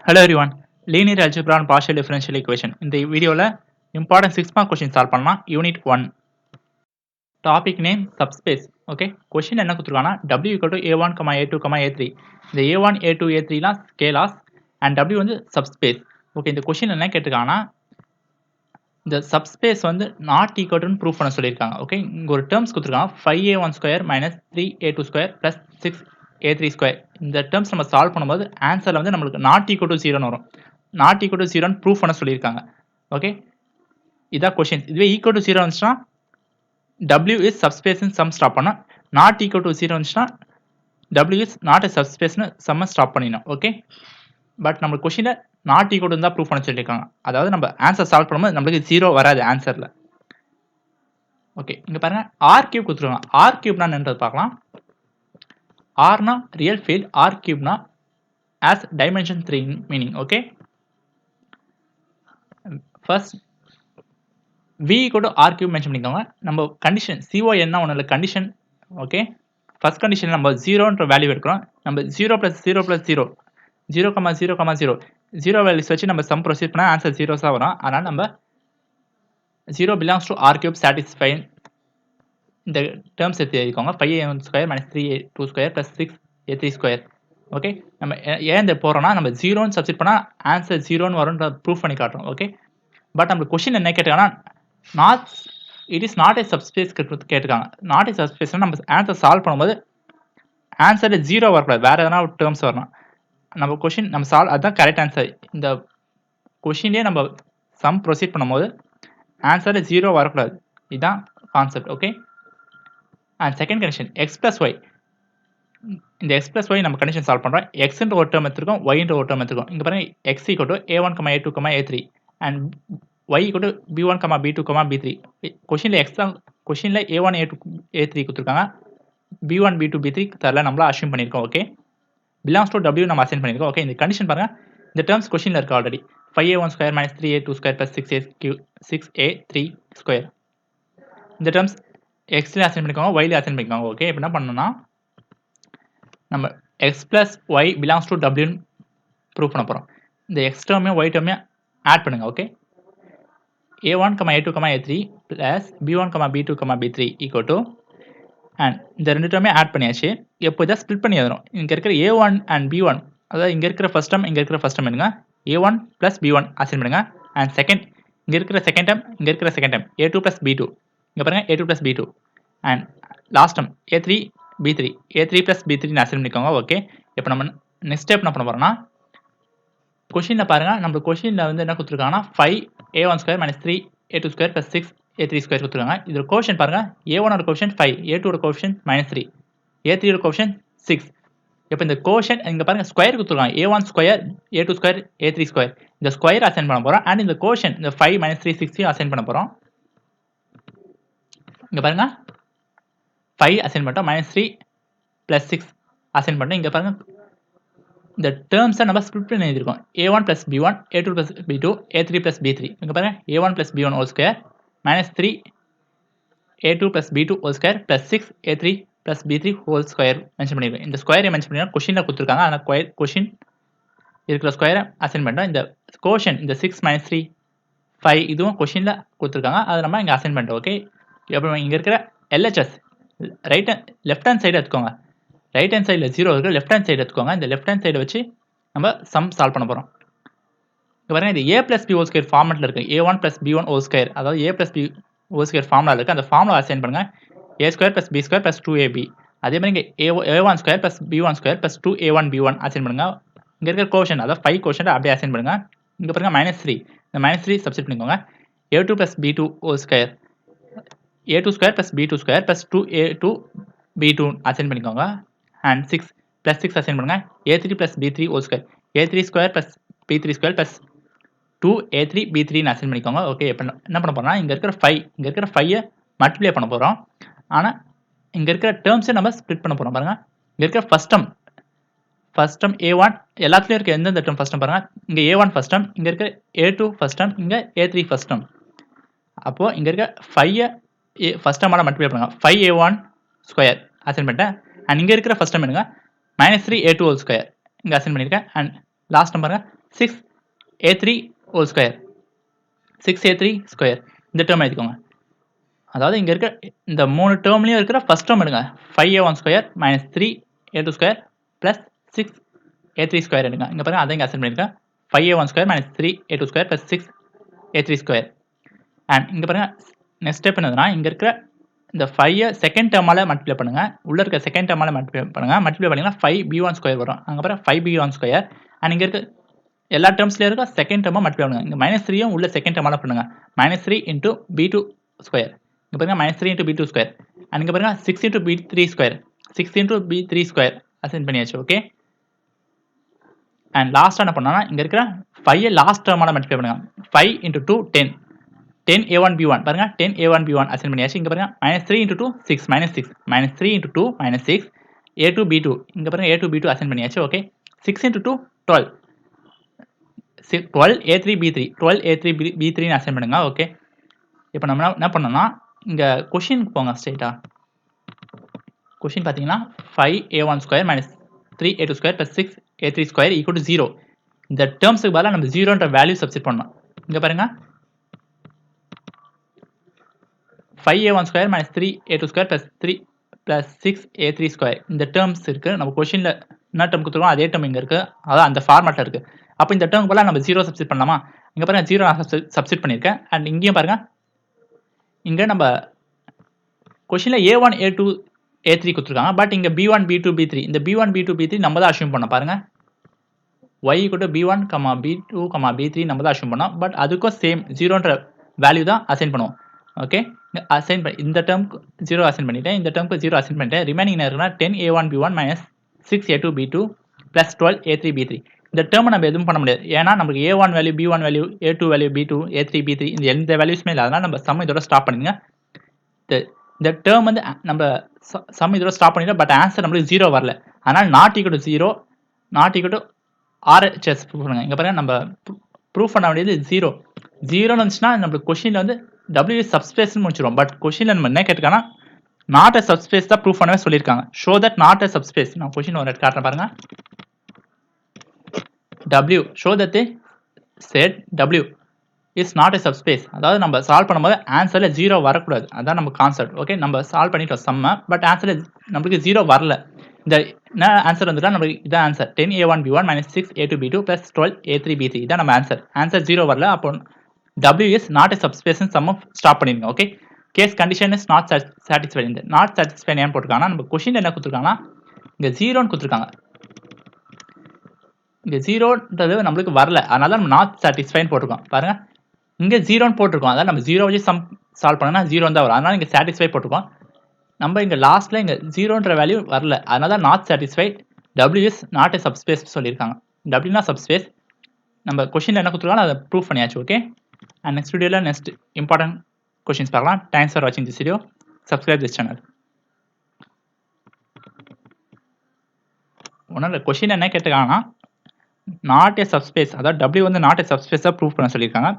Hello everyone. Linear algebra and partial differential equation. இந்த வீடியோல important 6 mark question solve பண்ணலாம். Unit 1. Topic name subspace. Okay. Question என்ன கொடுத்திருக்கானா W equal to A1, A2, A3. இந்த A1, A2, A3 லாம் scalars and W வந்து subspace. Okay. இந்த question என்ன கேட்டிருக்கானா இந்த subspace வந்து not equal to proof பண்ண சொல்லியிருக்காங்க. Okay. இங்க ஒரு terms கொடுத்திருக்காங்க 5A1 square minus 3A2 square plus 6A3 square. இந்த terms நம்ம சால்வ் பண்ணும்போது ஆன்சர்ல வந்து நம்மளுக்கு not equal to 0 வரும். not equal to 0 ப்ரூஃப் பண்ண சொல்லியிருக்காங்க. ஓகே, இதான் கொஸ்டின். இதுவே ஈக்குவல் டு 0 வந்துச்சுன்னா W is subspace sum stop பண்ணா, not equal to 0 வந்துச்சுன்னா W is not a subspace சம்ம ஸ்டாப் பண்ணிடணும். ஓகே, பட் நம்ம கொஸ்டின்ல not equal to தான் ப்ரூஃப் பண்ண சொல்லியிருக்காங்க. அதாவது நம்ம ஆன்சர் சால்வ் பண்ணும்போது நம்மளுக்கு 0 வராது ஆன்சர்ல. ஓகே, இங்க பாருங்க R கியூப் கொடுத்துருவாங்க. R கியூப்னா என்னன்றது பார்க்கலாம். Rனா ரியல் ஃபீல்ட், R கியூப்னா as dimension 3 meaning. Okay, first V equal to R cube mention பண்ணிக்கோங்க. நம்ம கண்டிஷன் CON என்ன ஒன்றும் கண்டிஷன். ஓகே, ஃபர்ஸ்ட் கண்டிஷன் நம்ம 0ன்ற வேல்யூ எடுக்கிறோம். நம்ம 0 plus 0 plus 0 0,0,0 0 வேல்யூஸ் வச்சு நம்ம சம் ப்ரொசீட் பண்ணால் ஆன்சர் 0 வரும். அதனால் நம்ம 0 belongs to R cube satisfy இந்த டேர்ம்ஸ் எடுத்து எழுதிக்கோங்க. 5A1 square minus 3A2 square plus 6A3 square. Okay, நம்ம ஏன் இந்த போகிறோம்னா நம்ம 0ன்னு சப்ஸ்டிட் பண்ணால் ஆன்சர் 0ன்னு வரும்ன்ற ப்ரூஃப் பண்ணி காட்டுறோம். ஓகே, பட் நம்மளுக்கு கொஸ்டின் என்ன கேட்டாங்கன்னா it is not a subspace கேட்டிருக்காங்க. நாட் ஏ சப்ஸ்பேஸ் நம்ம ஆன்சர் சால்வ் பண்ணும்போது ஆன்சர் 0 வரக்கூடாது, வேற எதனா ஒரு டேர்ம்ஸ் வரணும். நம்ம கொஸ்டின் நம்ம சால்வ் அதுதான் கரெக்ட் ஆன்சர். இந்த கொஸ்டின்லேயே நம்ம சம் ப்ரொசீட் பண்ணும்போது ஆன்சர் 0 வரக்கூடாது, இதுதான் concept. Okay, and second condition X plus Y. இந்த எக்ஸ் பிளஸ் ஒய் நம்ம கண்டிஷன் சால்வ் பண்ணுறோம். எக்ஸ்ன்ற ஒரு டேர்ம் எடுத்துருக்கோம், ஒய்ன்ற ஒரு டேர்ம் எடுத்துருக்கோம். இங்கே பாருங்க X equal to A1, A2, A3 and y equal to b1, b2, b3. கொஸ்டின்ல எக்ஸாம் கொஸ்டின்ல a1, a2, a3 கொடுத்துருக்காங்க. b1, b2, b3 தரல, நம்மளா அஷ்யூம் பண்ணியிருக்கோம். ஓகே, பிலாங்ஸ் டு w நம்ம அசைன் பண்ணியிருக்கோம். ஓகே, இந்த கண்டிஷன் பாருங்க, இந்த டேர்ம்ஸ் கொஸ்டின்ல இருக்கு already. 5a1 square minus 3a2 square plus 6a3 square. இந்த டேர்ம்ஸ் எக்ஸ்ல அசைன் பண்ணிக்கோங்க, ஒய்ல அசைன் பண்ணிக்கோங்க. ஓகே, இப்போ என்ன பண்ணணும்னா நம்ம X plus Y belongs to டபிள்யூன்னு ப்ரூவ் பண்ண போகிறோம். இந்த எக்ஸ் டேர்மையும் ஒய் டேர்மையும் ஆட் பண்ணுங்க. Okay, A1, A2, A3 plus B1, B2, B3 equal to and இந்த ரெண்டு டேர்மே ஆட் பண்ணியாச்சு. எப்போ இதை ஸ்ப்ளிட் பண்ணி எழுதணும். இங்கே இருக்கிற A1 and B1, அதாவது இங்கே இருக்கிற ஃபர்ஸ்ட் டேர்ம் இங்கே இருக்கிற ஃபர்ஸ்ட் டேர்ம் எடுங்க. A1 plus B1 அசைன் பண்ணுங்க. அண்ட் செகண்ட் இங்கே இருக்கிற செகண்ட் டேர்ம் இங்கே இருக்கிற second term A2 plus B2. இங்கே பாருங்க A2 plus B2 and last term A3 B3 A3 plus B3 assign பண்ணிக்கோங்க. ஓகே, இப்போ நம்ம நெக்ஸ்ட் ஸ்டெப் என்ன பண்ண போறோம்னா கொஸ்டின்ல பாருங்க, நம்ம கொஸ்டின்ல வந்து என்ன கொடுத்துருக்காங்கன்னா 5A1 square minus 3A2 square plus 6A3 square கொடுத்துருக்காங்க. இதோட கோஷன் பாருங்க, A1 ஓட கோஷன் 5, A2 ஓட கோஷன் -3, A3 ஓட கோஷன் 6. இப்போ இந்த கோஷன் இங்க பாருங்க ஸ்கொயர் கொடுத்துருக்காங்க. A1 square, A2 square, A3 square. இந்த ஸ்கொயர் அசைன் பண்ண போறோம். அண்ட் இந்த கோஷன் இந்த 5 -3 6 அசைன் பண்ண போறோம். இங்க பாருங்க 5 அசைன் பண்ணிட்டோம், -3 plus 6 அசைன் பண்ணிட்டோம். இங்க பாருங்க இந்த டேர்ம்ஸை நம்ம ஸ்ப்ளிட் பண்ணி எழுதிருக்கோம். A1 plus B1, A2 plus B2, A3 plus B3. இங்க பாருங்க A1 plus B1 whole square minus 3 A2 plus B2 whole square plus 6 A3 plus B3 whole square mention பண்ணிருக்கோம். இந்த ஸ்கொயரை மென்ஷன் பண்ணிருக்கோம், கொஸ்டின்ல கொடுத்துருக்காங்க. ஆனால் கொஸ்டின் இருக்கிற ஸ்கொயரை அசைன் பண்ணிட்டோம். இந்த கோஷன் இந்த 6 minus 3 5 இதுவும் கொஸ்டின்ல கொடுத்துருக்காங்க, அதை நம்ம இங்கே அசைன் பண்ணிட்டோம். ஓகே, அப்புறம் இங்கே இருக்கிற LHS லெஃப்ட் ஹேண்ட் சைடு எடுத்துக்கோங்க. ரைட் ஹேண்ட் சைடில் 0 இருக்குது, லெஃப்ட் ஹேண்ட் சைடு எடுத்துக்கோங்க. இந்த லெஃப்ட் ஹேண்ட் சைடை வச்சு நம்ம சம் சால்வ் பண்ண போகிறோம். இங்கே பாருங்க, இது A plus B whole square ஃபார்மெட்டில் இருக்குது. A1 plus B1 whole square, அதாவது A plus B whole square formula இருக்குது. அந்த ஃபார்முலா அசைன் பண்ணுங்கள். A square plus B square plus 2AB. அதே மாதிரி இங்கே A1 square plus B1 square plus 2A1 B1 assign பண்ணுங்கள். இங்கே இருக்கிற கோஷன் அதாவது 5 கோஷன் அப்படியே அசைன் பண்ணுங்கள். இங்கே பாருங்க -3, இந்த -3 சப்ஸ்டிட் பண்ணிக்கோங்க. A2 plus B2 whole square, A2 square plus B2 square plus 2A2 B2 assign பண்ணிக்கோங்க. அண்ட் 6 plus 6 அசைன் பண்ணுங்க. A3 plus B3 whole square, A3 square plus B3 square plus 2A3 B3 assign பண்ணிக்கோங்க. Okay, இப்போ என்ன பண்ண போறோம்னா இங்கே இருக்கிற 5 multiply பண்ண போகிறோம். ஆனால் இங்கே இருக்கிற டேர்ம்ஸை நம்ம ஸ்ப்ளிட் பண்ண போகிறோம். பாருங்க, இங்கே இருக்கிற ஃபர்ஸ்ட் டேர்ம் A1 எல்லாத்துலேயும் இருக்க எந்தெந்த டேர்ம் ஃபர்ஸ்ட் டேர்ம் பாருங்க. இங்கே A1 ஃபர்ஸ்ட் டேர்ம், இங்கே இருக்கிற A2 ஃபர்ஸ்ட் டேர்ம், இங்கே A3 ஃபர்ஸ்ட் டேர்ம். அப்போது இங்கே இருக்க 5 ஃபர்ஸ்ட் டேர்மால மல்டிப்ளை பண்ணுங்க. 5A1 ஸ்கொயர் அசைன் பண்ணிட்டேன். அண்ட் இங்கே இருக்கிற ஃபர்ஸ்ட் டேர்ம் எடுங்க, -3A2 whole square இங்கே அசைன் பண்ணியிருக்கேன். அண்ட் லாஸ்ட் நம்பருங்க 6a3 whole square 6a3 square இந்த டேர்ம் எழுதிக்கோங்க. அதாவது இங்கே இருக்க இந்த 3 டேர்ம்லேயும் இருக்கிற ஃபர்ஸ்ட் டேர்ம் எடுங்க. 5a1 square minus 3a2 square plus 6a3 square எடுங்க. இங்கே பாருங்கள் அதை இங்கே அசைன் பண்ணியிருக்கேன். 5a1 square minus 3a2 square plus 6a3 square. And இங்கே பாருங்கள் நெக்ஸ்ட் ஸ்டெப் என்னதுன்னா இங்கே இருக்கிற இந்த 5 செகண்ட் டேர்மால் மல்டிப்ளை பண்ணுங்கள். உள்ளே இருக்க செகண்ட் டேர்மால் மல்டிப்ளை பண்ணுங்கள். மல்டிப்ளை பண்ணிங்கன்னா 5b1 ஸ்கொயர் வரும். அங்கே பாருங்கள் 5b1 ஸ்கொயர். அண்ட் இங்கே இருக்க எல்லா டேர்ம்ஸ்லேயும் இருக்க செகண்ட் டேர்மாக மல்டிப்ளை பண்ணுங்கள். இங்கே -3யும் உள்ள செகண்ட் டேர்மால் பண்ணுங்கள். -3 இன்ட்டு b2 ஸ்கொயர். இங்கே பாருங்கள் -3 இன்ட்டு b2 ஸ்கொயர். அண்ட் இங்கே பாருங்கள் 6 into b3 square. 6 into b3 square assign பண்ணியாச்சு. ஓகே. அண்ட் லாஸ்ட்டாக என்ன பண்ணோன்னா இங்கே இருக்கிற 5 லாஸ்ட் டேர்மால் மல்டிப்ளை பண்ணுங்கள். 5 இன்ட்டு 2 10. 10a1b1 பாருங்க 10a1b1 அசைன் பண்ணியாச்சு. இங்க பாருங்க -3 × 2 6 -6 -3 × 2 -6 a2b2 இங்க பாருங்க a2b2 அசைன் பண்ணியாச்சு. ஓகே. 6 × 2 12 12a3b3 12a3b3 ன்னு அசைன் பண்ணுங்க. ஓகே. இப்போ நம்ம என்ன பண்ணோம்னா இங்க क्वेश्चन போங்க ஸ்ட்ரைட்டா. क्वेश्चन பாத்தீங்கன்னா 5a1 square -3a2 square + 6a3 square = 0. இந்த டேர்ம்ஸ்க்கு பதிலா நம்ம 0ன்ற வேல்யூ சப்ஸ்டிட் பண்ணனும். இங்க பாருங்க 5a1 square -3a2 square + 6a3 square இந்த டேர்ம்ஸ் இருக்கு. நம்ம क्वेश्चनல என்ன டேர்ம் கொடுத்துருக்கோம் அதே டேர்ம் இங்க இருக்கு. அதான் அந்த ஃபார்மட்ல இருக்கு. அப்ப இந்த டேர்ம்க்கு பதிலா நம்ம 0 சப்ஸ்டிட் பண்ணலாமா? இங்க பாருங்க 0 நான் சப்ஸ்டிட் பண்ணிருக்கேன். அண்ட் இங்கேயும் பாருங்க இங்க நம்ம क्वेश्चनல a1 a2 a3 கொடுத்துருக்காங்க. பட் இங்க b1 b2 b3 இந்த b1 b2 b3 நம்ம தான் அஸ்யூம் பண்ணோம். பாருங்க y = b1, b2, b3 நம்ம தான் அஸ்யூம் பண்ணோம். பட் அதுக்கும் சேம் 0ன்ற வேல்யூ தான் அசைன் பண்ணுவோம். ஓகே. அசைன் பண்ணி இந்த டேர்ம்க்கு 0 அசைன் பண்ணிட்டேன். இந்த டேர்ம்க்கு 0 அசைன் பண்ணிட்டேன். ரிமைனிங் என்ன இருக்குன்னா 10a1b1 -6a2b2 + 12a3b3 இந்த டேர்மை நம்ம எதுவும் பண்ண முடியாது. ஏன்னா நமக்கு a1 value b1 value a2 value b2 a3 b3 இந்த எந்த வேல்யூஸ்மே இல்லை. அதனால நம்ம சம் இதோட ஸ்டாப் பண்ணிடுங்க. இந்த டேர்ம் வந்து நம்ம சம் இதோட ஸ்டாப் பண்ணிட்டோம். பட் ஆன்சர் நம்மளுக்கு 0 வரல. அதனால not equal to 0 not equal to RHS proof பண்ணுங்க. இங்க பாருங்க நம்ம ப்ரூஃப் பண்ண வேண்டியது 0 இருந்துச்சுன்னா நம்மளுக்கு क्वेश्चनல வந்து W is subspace ன்னு முடிச்சிரும். பட் क्वेश्चनல நம்ம என்ன கேட்டிருக்காங்கன்னா நாட் a subspace தான் ப்ரூஃப் பண்ணவே சொல்லியிருக்காங்க. Show that not a subspace. நான் क्वेश्चन ஒரு எடுத்து காட்டுறேன் பாருங்க. W show that they said W is not a subspace. அதாவது நம்ம சால்வ் பண்ணும்போது ஆன்சர்ல 0 வரக்கூடாது. அதான் நம்ம கான்செப்ட். ஓகே. நம்ம சால்வ் பண்ணிட்டோம் சம்ம. பட் ஆன்சர்ல நமக்கு 0 வரல. இந்த என்ன ஆன்சர் வந்துட்டா நமக்கு இதான் ஆன்சர் 10a1b1 -6a2b2 + 12a3b3 இதான் நம்ம ஆன்சர். ஆன்சர் 0 வரல. அப்போ W is not a subspace ன்னு சம்ம ஸ்டாப் பண்ணிருங்க. Okay. Case condition is not satisfied. இந்த நாட் சாட்டிஸ்ஃபைட் ஏன் போட்டுருக்காங்கன்னா நம்ம क्वेश्चन என்ன கொடுத்துருக்காங்கன்னா இங்க 0ன்னு கொடுத்துருக்காங்க. இங்க 0ன்றது நம்மளுக்கு வரல. அதனால நம்ம நாட் சாட்டிஸ்ஃபைட் போட்டுருக்கோம். பாருங்க இங்க 0ன்னு போட்டுருக்கோம். அதாவது நம்ம 0 வச்சு சம் சால்வ் பண்ணனா 0 தான் வரும். அதனால இங்க சாட்டிஸ்ஃபை போட்டுருக்கோம். நம்ம இங்க லாஸ்ட்ல இங்க 0ன்ற வேல்யூ வரல. அதனால தான் not satisfied. W is not a subspace சொல்லியிருக்காங்க. W னா சப்ஸ்பேஸ். நம்ம क्वेश्चनல என்ன கொடுத்துருக்காங்க அதை ப்ரூஃப் பண்ணியாச்சு. Okay. And next video next important questions பார்க்கலாம். Thanks for watching this video. Subscribe this channel. ஒன்றும் क्वेश्चन என்ன கேட்டிருக்காங்கன்னா நாட் a subspace அதாவது W வந்து நாட் a subspace ப்ரூஃப் பண்ண சொல்லியிருக்காங்க.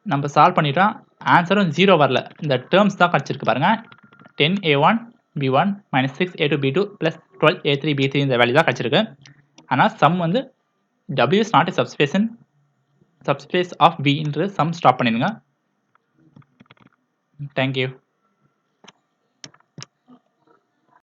நம்ம சால்வ் பண்ணிட்டோம். ஆன்சரும் 0 வரல. இந்த டேர்ம்ஸ் தான் கிடைச்சிருக்கு பாருங்க. 10a1b1 -6a2b2 + 12a3b3 இந்த வேல்யூ தான் கிடைச்சிருக்கு. ஆனால் சம் வந்து W is not a subspace of V ன்ற சம் ஸ்டாப் பண்ணிடுங்க. Thank you.